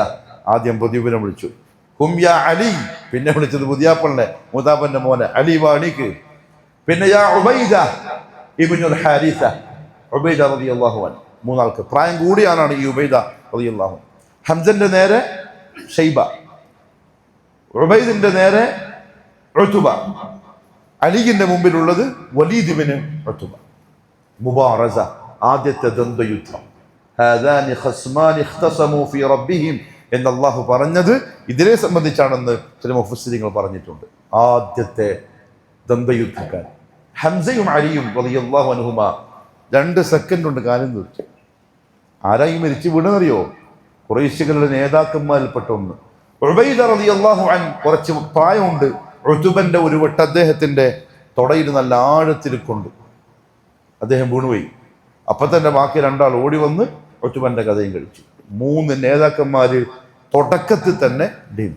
[SPEAKER 1] ആദ്യം പ്രതിബിനെ വിളിച്ചു. ഖും യാ അലി. പിന്നെ വിളിച്ചത് പുതിയാപ്പളിനെ, മൂത്താപ്പന്റെ മോനെ അലി വാണിക്ക്. പിന്നെ യാ ഉബൈദ ഇബ്നുൽ ഹാരിസ. ഉബൈദ റളിയല്ലാഹു അൻഹു. 3 ആൾക്ക് പ്രായം കൂടിയാണ് ഈ ഉബൈദ റളിയല്ലാഹു അൻഹു. ഹംസന്റെ നേരെ ഷൈബ, ഉബൈദിന്റെ നേരെ ഉത്ബ, അലിയുടെ മുമ്പിലുള്ളത് വലീദ് ഇബ്നു ഉത്ബ. മുബാറസ, ആദ്യത്തെ ദ്വന്ദ്വയുദ്ധം. ഹാദാനി ഖസ്മാനി ഇഖ്തസമു ഫീ റബ്ബിഹിം എന്ന് അല്ലാഹു പറഞ്ഞത് ഇതിനെ സംബന്ധിച്ചാണെന്ന് ചില മുഫസ്സിരിങ്ങൾ പറഞ്ഞിട്ടുണ്ട്. ആദ്യത്തെ ദ്വന്ദ്വയുദ്ധക്കാർ ഹംസയും അലിയും റളിയല്ലാഹു അൻഹുമാ. 2 സെക്കൻഡ് കൊണ്ട് കാലം തീർച്ചു. ആരായി മരിച്ചു വീണെന്നറിയോ? ഖുറൈശികളുടെ നേതാക്കന്മാരിൽപ്പെട്ട ഒന്ന് ഉബൈദ റളിയല്ലാഹു അൻഹു. കുറച്ച് പ്രായമുണ്ട്. ഉത്ബന്റെ ഒരു വട്ട അദ്ദേഹത്തിന്റെ തൊടയിൽ നല്ല ആഴത്തിൽ കൊണ്ട് അദ്ദേഹം വീണുപോയി. അപ്പൊ തന്നെ ബാക്കി 2 ആൾ ഓടി വന്ന് ഉത്ബന്റെ കഥയും കഴിച്ചു. 3 നേതാക്കന്മാര് തുടക്കത്തിൽ തന്നെ ഡീൻ.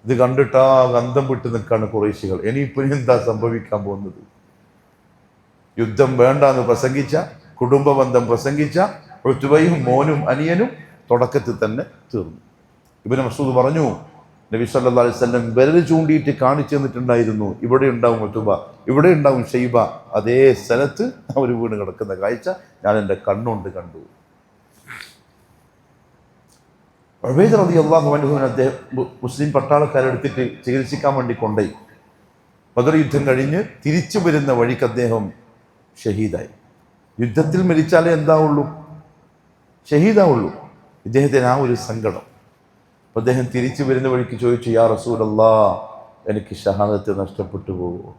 [SPEAKER 1] ഇത് കണ്ടിട്ടാ ഗന്ധം വിട്ട് നിൽക്കാണ് ഖുറൈശികൾ. ഇനിയിപ്പോ എന്താ സംഭവിക്കാൻ പോകുന്നത്? യുദ്ധം വേണ്ടാന്ന് പ്രസംഗിച്ച, കുടുംബബന്ധം പ്രസംഗിച്ച ഉത്ബയും മോനും അനിയനും തുടക്കത്തിൽ തന്നെ തീർന്നു. ഇബ്നു മസ്ഊദ് പറഞ്ഞു, നബി സല്ലല്ലാഹു അലൈഹി വസല്ലം വിരൽ ചൂണ്ടിയിട്ട് കാണിച്ചു തന്നിട്ടുണ്ടായിരുന്നു, ഇവിടെ ഉണ്ടാവും ഉത്ബ, ഇവിടെ ഉണ്ടാവും ഷൈബ. അതേ സ്ഥലത്ത് അവർ വീണ് കിടക്കുന്ന കാഴ്ച ഞാൻ എൻ്റെ കണ്ണുകൊണ്ട് കണ്ടു. ഉബൈദ റളിയല്ലാഹു അൻഹുവിനെ അദ്ദേഹം മുസ്ലിം പട്ടാളക്കാരെടുത്തിട്ട് ചികിത്സിക്കാൻ വേണ്ടി കൊണ്ടുപോയി. ബദർ യുദ്ധം കഴിഞ്ഞ് തിരിച്ചു വരുന്ന വഴിക്ക് അദ്ദേഹം ഷഹീദായി. യുദ്ധത്തിൽ മരിച്ചാലേ എന്താവുള്ളൂ? ഷഹീദാവുള്ളൂ. ഇദ്ദേഹത്തിന് ആ ഒരു സങ്കടം. അപ്പം അദ്ദേഹം തിരിച്ചു വരുന്ന വഴിക്ക് ചോദിച്ചു, യാ റസൂലല്ലാഹ്, എനിക്ക് ഷഹാദത്ത് നഷ്ടപ്പെട്ടു പോകുമോ?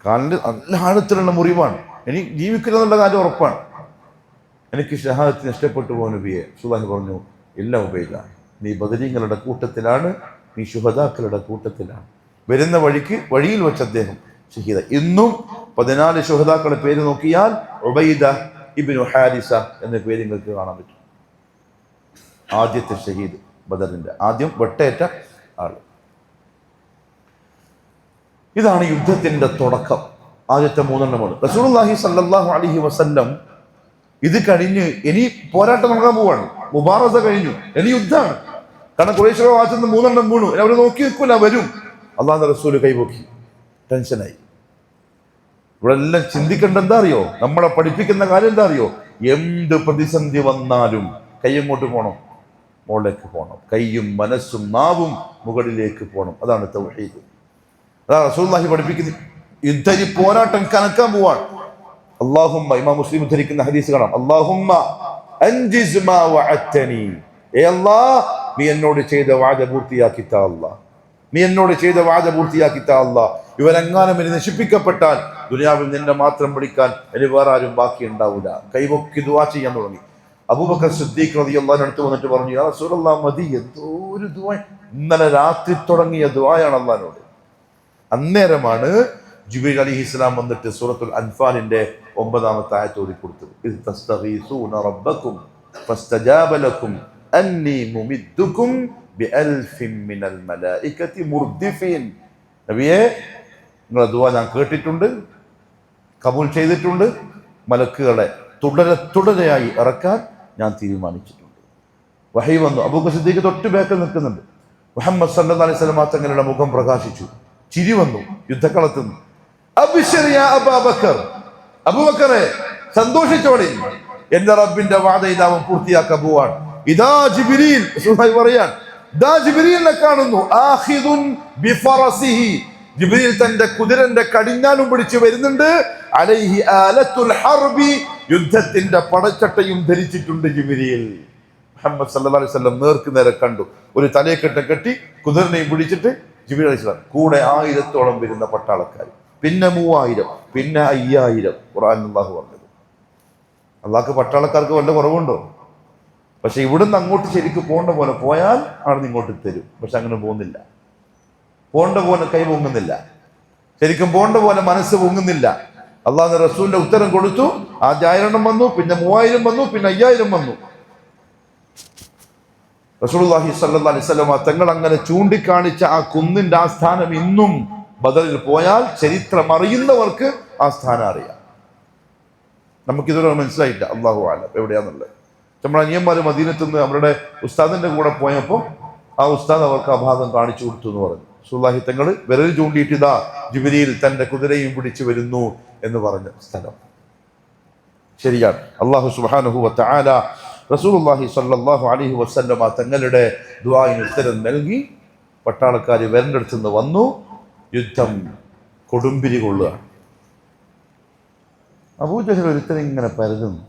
[SPEAKER 1] കാലിൻ്റെ നല്ല ആഴത്തിലുള്ള മുറിവാണ്, എനിക്ക് ജീവിക്കില്ലെന്നുള്ള കാര്യം ഉറപ്പാണ്. എനിക്ക് ഷഹാദത്ത് നഷ്ടപ്പെട്ടു പോകുന്ന നബിയെ. റസൂലുള്ളാഹി പറഞ്ഞു, ഇല്ല ഉബൈദ, നീ ബദരീങ്ങളുടെ കൂട്ടത്തിലാണ്, നീ ശുഹദാക്കളുടെ കൂട്ടത്തിലാണ്. വരുന്ന വഴിയിൽ വെച്ച് അദ്ദേഹം ഷഹീദ. ഇന്നും 14 ശുഹദാക്കളുടെ പേര് നോക്കിയാൽ ഉബൈദ ഇബ്നു ഹാരിസ എന്ന പേര് നിങ്ങൾക്ക് കാണാൻ പറ്റും. ആദ്യത്തെ ഷഹീദ് ബദറിന്റെ, ആദ്യം വെട്ടേറ്റ ആള്. ഇതാണ് യുദ്ധത്തിന്റെ തുടക്കം. ആദ്യത്തെ 3 എണ്ണമാണ്. റസൂലുള്ളാഹി സ്വല്ലല്ലാഹു അലൈഹി വസല്ലം ഇത് കഴിഞ്ഞ് ഇനി പോരാട്ടം നടക്കാൻ പോവാണ്. മുബാറസ കഴിഞ്ഞു, ഇനി യുദ്ധമാണ്. കാരണം ഖുറൈശികളുടെ വാച്ചെന്ന് 3 എണ്ണം വീണു. അവർ നോക്കി നിൽക്കൂല, വരും. അള്ളാഹുവിന്റെ റസൂല് കൈപൊക്കി, ടെൻഷനായി. ഇവിടെ എല്ലാം ചിന്തിക്കേണ്ട എന്താ അറിയോ? നമ്മളെ പഠിപ്പിക്കുന്ന കാര്യം എന്താ അറിയോ? എന്ത് പ്രതിസന്ധി വന്നാലും കൈ എങ്ങോട്ട് പോകണം? മുകളിലേക്ക് പോകണം. കൈയും മനസ്സും നാവും മുകളിലേക്ക് പോകണം. അതാണ് തൗഹീദ്. അതാ റസൂലുള്ളാഹി പഠിപ്പിക്കുന്നത്. യുദ്ധരി പോരാട്ടം കനക്കാൻ പോവാണ്. അല്ലാഹുമ്മ, ഇമാം മുസ്ലിം ഉദ്ധരിക്കുന്ന ഹദീസ് കാണാം, അല്ലാഹുമ്മ അൻജിസ് മാ വഅദ്തനി, ഏ അല്ലാഹ് നീ എന്നോട് ചെയ്ത വാഅദ പൂർത്തിയാക്കി താ അല്ലാഹ്, നീ എന്നോട് ചെയ്ത വാഅദ പൂർത്തിയാക്കി താ അല്ലാഹ്. ഇവരെങ്ങാനും ഇനി നശിപ്പിക്കപ്പെട്ടാൽ ദുനിയാവിൽ നിന്നെ മാത്രം പിടിക്കാൻ ഇനി വേറെ ആരും ബാക്കി ഉണ്ടാവില്ല. കൈവൊക്കി ദുആ ചെയ്യാൻ തുടങ്ങി. അബൂബക്കർ സിദ്ദീഖ് റളിയല്ലാഹു അൻഹു അടുത്ത് വന്നിട്ട് പറഞ്ഞു, യാ റസൂലല്ലാഹ്, മതി, എന്തോ ഒരു ദുആ, ഇന്നലെ രാത്രി തുടങ്ങിയ ദുആയാണ് അല്ലാഹുവിനോട്. അന്നേരമാണ് ജിബ്രീൽ അലൈഹിസ്സലാം വന്നിട്ട് സൂറത്തുൽ അൻഫാലിന്റെ 9-ാമത്തെ ആയത്ത് ഓതി കൊടുത്തത്. ഇദ് തസ്തഗീസൂന റബ്ബക്കും ഫസ്തജാബ ലക്കും അന്നി മുമിദ്ദുക്കും ബിഅൽഫിൻ മിനൽ മലായികതി മുർദിഫീൻ. നബിയേ, നിങ്ങളുടെ ദുആ ഞാൻ കേട്ടിട്ടുണ്ട്, കബൂൽ ചെയ്തിട്ടുണ്ട്. മലക്കുകളെ തുടരെയായി ഇറക്കാൻ ഞാൻ തീരുമാനിച്ചിട്ടുണ്ട്. വഹി വന്നു. അബൂബക്കർ സിദ്ദീഖ് തൊട്ട് ബാക്കിൽ നിൽക്കുന്നുണ്ട്. മുഹമ്മദ് സല്ലല്ലാഹു അലൈഹി വസല്ലം തങ്ങളുടെ മുഖം പ്രകാശിച്ചു, ചിരി വന്നു യുദ്ധക്കളത്തിൽ നിന്ന്. അബ്ശിർ യാ അബൂബക്കർ, അബൂബക്കറെ സന്തോഷിച്ചോളി, എന്റെ റബ്ബിന്റെ വാദ ഇതാവൻ പൂർത്തിയാക്കാൻ പോവാണ്. ഇദാ ജിബ്രീൽ, റസൂലുള്ളാഹി പറയാൻ, ഇദാ ജിബ്രീലിനെ കാണുന്നു, ആഖിദുൻ ബിഫറസിഹി, ജിബ്രീൽ തന്റെ കുതിരന്റെ കടിഞ്ഞാലും പിടിച്ചു വരുന്നുണ്ട്. അലൈഹി ആലത്തുൽ ഹർബി, യുദ്ധത്തിന്റെ പടച്ചട്ടയും ധരിച്ചിട്ടുണ്ട് ജിബ്രീൽ. മുഹമ്മദ് സല്ലല്ലാഹു അലൈഹി വസല്ലം നേർക്ക് നേരെ കണ്ടു. ഒരു തലയെക്കെട്ട് കെട്ടി കുതിരനെയും പിടിച്ചിട്ട് ജിബ്രീൽ അലൈഹിസ്സലാം കൂടെ 1000-ഓളം വരുന്ന പട്ടാളക്കാർ, പിന്നെ 3000, പിന്നെ 5000. ഖുർആനിൽ അല്ലാഹു പറഞ്ഞത്. അള്ളാഹ്ക്ക് പട്ടാളക്കാർക്ക് വല്ല കുറവുണ്ടോ? പക്ഷെ ഇവിടുന്ന് അങ്ങോട്ട് ശരിക്കും പോകേണ്ട പോലെ പോയാൽ അവിടെ ഇങ്ങോട്ട് തരും. പക്ഷെ അങ്ങനെ പോകുന്നില്ല. പോകേണ്ട പോലെ കൈ പൊങ്ങുന്നില്ല, ശരിക്കും പോകേണ്ട പോലെ മനസ്സ് പൊങ്ങുന്നില്ല. അള്ളാഹുവിന്റെ റസൂലിന്റെ ഉത്തരം കൊടുത്തു. ആദ്യം 1000 വന്നു, പിന്നെ 3000 വന്നു, പിന്നെ 5000 വന്നു. റസൂലുള്ളാഹി സ്വല്ലല്ലാഹു അലൈഹി വസല്ലം തങ്ങൾ അങ്ങനെ ചൂണ്ടിക്കാണിച്ച ആ കുന്നിന്റെ ആ സ്ഥാനം ഇന്നും ബദറിൽ പോയാൽ ചരിത്രം അറിയുന്നവർക്ക് ആ സ്ഥാനം അറിയാം. നമുക്കിതുവരെ മനസ്സിലായില്ല, അല്ലാഹു അഅലം എവിടെയാന്നുള്ളത്. നമ്മുടെ അനിയന്മാർ മദീനത്ത് നിന്ന് അവരുടെ ഉസ്താദിന്റെ കൂടെ പോയപ്പോൾ ആ ഉസ്താദ് അവർക്ക് ആ ഭാഗം കാണിച്ചു കൊടുത്തു എന്ന് പറഞ്ഞു. റസൂലുള്ളാഹി തങ്ങൾ വിരൽ ചൂണ്ടിയിട്ട് ഇതാ ജിബ്രീൽ തന്റെ കുതിരയും പിടിച്ചു വരുന്നു എന്ന് പറഞ്ഞ സ്ഥലം ശരിയാണ്. അല്ലാഹു സുബ്ഹാനഹു വ തആല റസൂലുള്ളാഹി സ്വല്ലല്ലാഹു അലൈഹി വസല്ലമ തങ്ങളുടെ ദുആഇന് ഉത്തരം നൽകി. പട്ടാളക്കാർ വരണ്ടടുത്ത് നിന്ന് വന്നു. യുദ്ധം കൊടുമ്പിരി കൊള്ളുകയാണ്. അബൂജഹൽ ഒരുത്തരം ഇങ്ങനെ പരതുന്നു.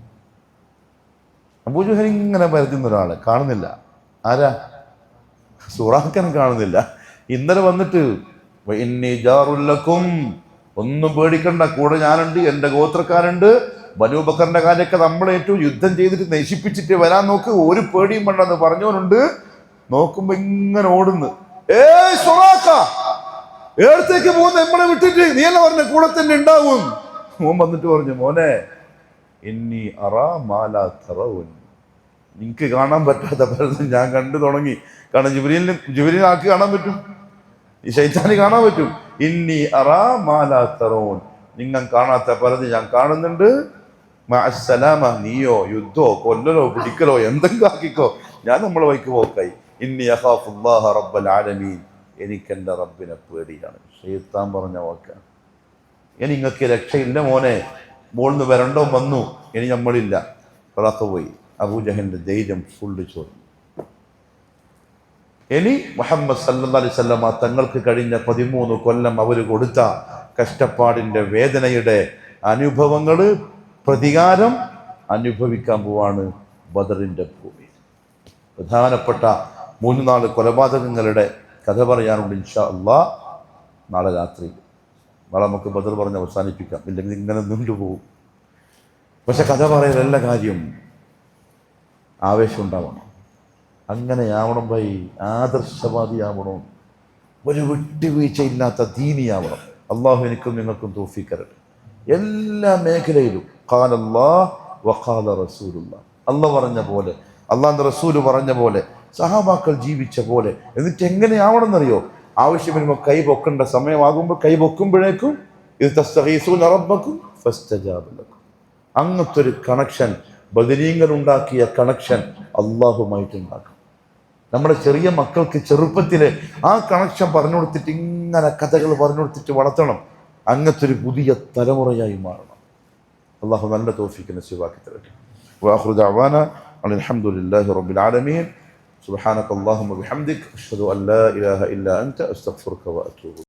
[SPEAKER 1] അബൂജഹൽ ഇങ്ങനെ പരതുന്ന ഒരാളെ കാണുന്നില്ല. ആരാ? സുറാഖൻ കാണുന്നില്ല. ഇന്നലെ വന്നിട്ട് ഇന്നി ജാറുൽ ലക്കും, ഒന്നും പേടിക്കണ്ട, കൂടെ ഞാനുണ്ട്, എൻ്റെ ഗോത്രക്കാരുണ്ട്, ബനൂ ബക്കറിന്റെ കാര്യമൊക്കെ നമ്മളേറ്റു, യുദ്ധം ചെയ്തിട്ട് നശിപ്പിച്ചിട്ട് വരാൻ നോക്ക്, ഒരു പേടിയും വേണ്ടെന്ന് പറഞ്ഞവനുണ്ട്. നോക്കുമ്പോ ഇങ്ങനെ ഓടുന്നു. സുറാഖ, ഏടത്തേക്ക് പോകുന്ന നമ്മളെ വിട്ടിട്ട്? നീ അല്ല പറഞ്ഞ കൂടെ തന്നെ ഉണ്ടാവും. മോൻ വന്നിട്ട് പറഞ്ഞു, മോനെ ഇന്നി അറാ മാലാ തറൗൻ, നിനക്ക് കാണാൻ പറ്റാത്ത പലതും ഞാൻ കണ്ടു തുടങ്ങി. കാരണം ജിബ്രീലിനെ ആക്കി കാണാൻ പറ്റും, ഈ ശൈത്താനി കാണാൻ പറ്റും. ഇന്നി അറാ മാലാ തറൗൻ, നിങ്ങൾ കാണാത്ത പലതും ഞാൻ കാണുന്നുണ്ട്. മഅസ്സലാമ, നീയോ യുദ്ധോ കൊല്ലലോ പിടിക്കലോ എന്തെങ്കിലും ആക്കിക്കോ, ഞാൻ നമ്മളെ വഴിക്ക് പോക്കായി. ഇന്നി അഖാഫുല്ലാഹ റബ്ബൽ ആലമീൻ, എനിക്കെൻ്റെ റബ്ബിനെ പേടിയാണ്. ശൈത്താൻ പറഞ്ഞ വാക്കാണ്. ഇനി നിങ്ങൾക്ക് രക്ഷയില്ല മോനെ, മോളിന്ന് വരണ്ടോ വന്നു, ഇനി നമ്മളില്ല. കളക്ക് പോയി. അബൂജഹലിന്റെ ധൈര്യം ഫുള്ള് ചോർന്നു. ഇനി മുഹമ്മദ് സല്ലല്ലാഹു അലൈഹി വസല്ലമ തങ്ങൾക്ക് കഴിഞ്ഞ 13 കൊല്ലം അവർ കൊടുത്ത കഷ്ടപ്പാടിന്റെ വേദനയുടെ അനുഭവങ്ങൾ, പ്രതികാരം അനുഭവിക്കാൻ പോവാണ് ബദറിന്റെ ഭൂമി. പ്രധാനപ്പെട്ട 3-4 കൊലപാതകങ്ങളുടെ കഥ പറയാനുണ്ട് ഇൻഷാ അല്ലാഹ് നാളെ രാത്രി. നാളെ നമുക്ക് ബദർ പറഞ്ഞ് അവസാനിപ്പിക്കാം, ഇല്ലെങ്കിൽ ഇങ്ങനെ നീണ്ടുപോകും. പക്ഷെ കഥ പറയലല്ല കാര്യം, ആവേശം ഉണ്ടാവണം. അങ്ങനെയാവണം ഭൈ, ആദർശവാദിയാവണം, ഒരു വിട്ടുവീഴ്ചയില്ലാത്ത ദീനിയാവണം. അള്ളാഹു എനിക്കും നിങ്ങൾക്കും തൗഫീഖ് തരട്ടെ. എല്ലാ മേഖലയിലും ഖാല അല്ലാഹ് വഖാല റസൂലുള്ളാഹ്, അള്ളാഹ് പറഞ്ഞ പോലെ, അള്ളാഹുവിന്റെ റസൂല് പറഞ്ഞ പോലെ, സഹാബാക്കൾ ജീവിച്ച പോലെ. എന്നിട്ട് എങ്ങനെയാവണം എന്നറിയോ? ആവശ്യം വരുമ്പോൾ കൈ പൊക്കേണ്ട സമയമാകുമ്പോൾ കൈ പൊക്കുമ്പോഴേക്കും ഇത് തസ്തഗീസൂന റബ്ബക്കും ഫസ്തജാബ ലക്കും, അങ്ങനത്തെ ഒരു കണക്ഷൻ ബദരീങ്ങൾ ഉണ്ടാക്കിയ കണക്ഷൻ അള്ളാഹുമായിട്ടുണ്ടാക്കും. നമ്മുടെ ചെറിയ മക്കൾക്ക് ചെറുപ്പത്തിലെ ആ കണക്ഷൻ പറഞ്ഞു കൊടുത്തിട്ട് ഇങ്ങനെ കഥകൾ പറഞ്ഞു കൊടുത്തിട്ട് വളർത്തണം. അങ്ങനത്തെ ഒരു പുതിയ തലമുറയായി മാറണം. അള്ളാഹു നല്ല തൗഫീഖ് നസീബാക്കി തരട്ടെ. വആഖിറു ദഅവാന അൽഹംദുലില്ലാഹി റബ്ബിൽ ആലമീൻ. സുബ്ഹാനക അല്ലാഹുമ്മ ബിഹംദിക അഷ്ഹദു അൻ ലാ ഇലാഹ ഇല്ലാ അൻത അസ്തഗ്ഫിറുക വഅതൂബു